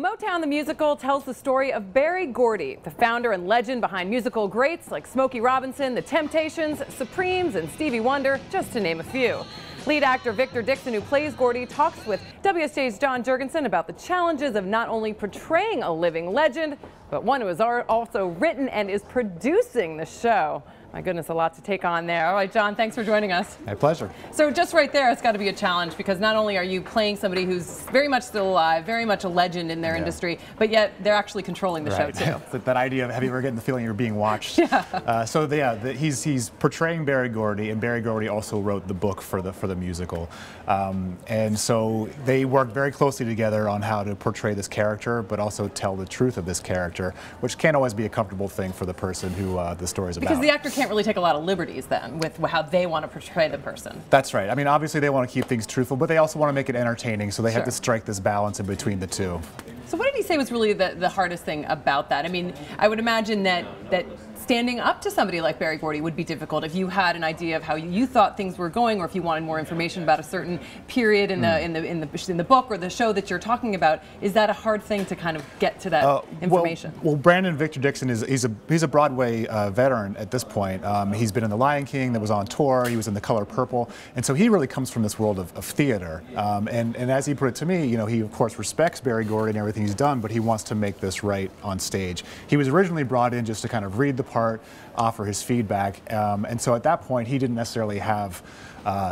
Motown the Musical tells the story of Berry Gordy, the founder and legend behind musical greats like Smokey Robinson, The Temptations, Supremes, and Stevie Wonder, just to name a few. Lead actor Victor Dixon, who plays Gordy, talks with WSJ's John Jurgensen about the challenges of not only portraying a living legend, but one who has also written and is producing the show. My goodness, a lot to take on there. All right, John, thanks for joining us. My pleasure. So just right there, it's got to be a challenge because not only are you playing somebody who's very much still alive, very much a legend in their industry, but yet they're actually controlling the show too. That idea of, have you ever gotten the feeling you're being watched? He's portraying Berry Gordy, and Berry Gordy also wrote the book for the musical. And so they work very closely together on how to portray this character, but also tell the truth of this character, which can't always be a comfortable thing for the person who the story's about. Because the actor can't really take a lot of liberties then with how they want to portray the person. That's right. I mean, obviously they want to keep things truthful, but they also want to make it entertaining, so they have to strike this balance in between the two. So what did he say was really the hardest thing about that? I mean, I would imagine that standing up to somebody like Berry Gordy would be difficult if you had an idea of how you thought things were going, or if you wanted more information about a certain period in the book or the show that you're talking about. Is that a hard thing to kind of get to that information? Well, Brandon Victor Dixon he's a Broadway veteran at this point. He's been in The Lion King, that was on tour. He was in The Color Purple, and so he really comes from this world of theater. And as he put it to me, you know, he of course respects Berry Gordy and everything he's done, but he wants to make this right on stage. He was originally brought in just to kind of read the part, offer his feedback, and so at that point he didn't necessarily have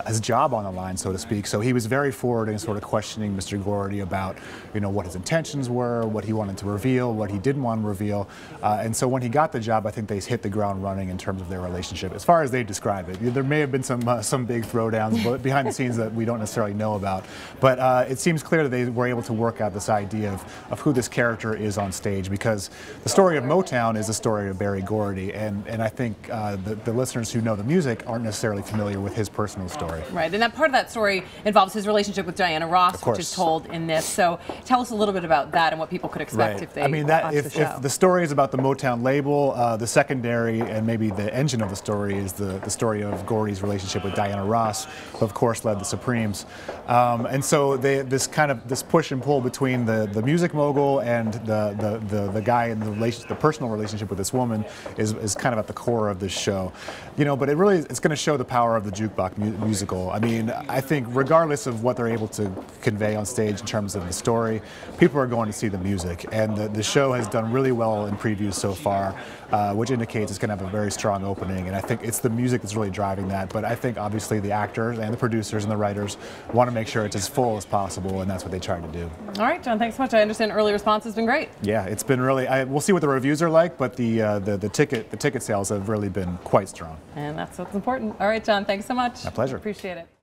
his job on the line, so to speak. So he was very forward in sort of questioning Mr. Gordy about, you know, what his intentions were, what he wanted to reveal, what he didn't want to reveal, and so when he got the job, I think they hit the ground running in terms of their relationship, as far as they describe it. There may have been some big throwdowns behind the scenes that we don't necessarily know about, but it seems clear that they were able to work out this idea of who this character is on stage, because the story of Motown is the story of Berry Gordy, and I think the listeners who know the music aren't necessarily familiar with his personal story. Right, and that part of that story involves his relationship with Diana Ross, which is told in this. So tell us a little bit about that and what people could expect if they watch the show. If the story is about the Motown label, the secondary and maybe the engine of the story is the story of Gordy's relationship with Diana Ross, who of course led the Supremes. And so this push and pull between the music mogul and the guy in the personal relationship with this woman is kind of at the core of this show. You know, but it's going to show the power of the jukebox musical. I mean, I think regardless of what they're able to convey on stage in terms of the story, people are going to see the music, and the show has done really well in previews so far, which indicates it's going to have a very strong opening, and I think it's the music that's really driving that. But I think obviously the actors and the producers and the writers want to make sure it's as full as possible, and that's what they try to do. All right, John, thanks so much. I understand early response has been great. Yeah, it's been really, we'll see what the reviews are like, but the ticket sales have really been quite strong. And that's what's important. All right, John, thanks so much. My pleasure. Appreciate it.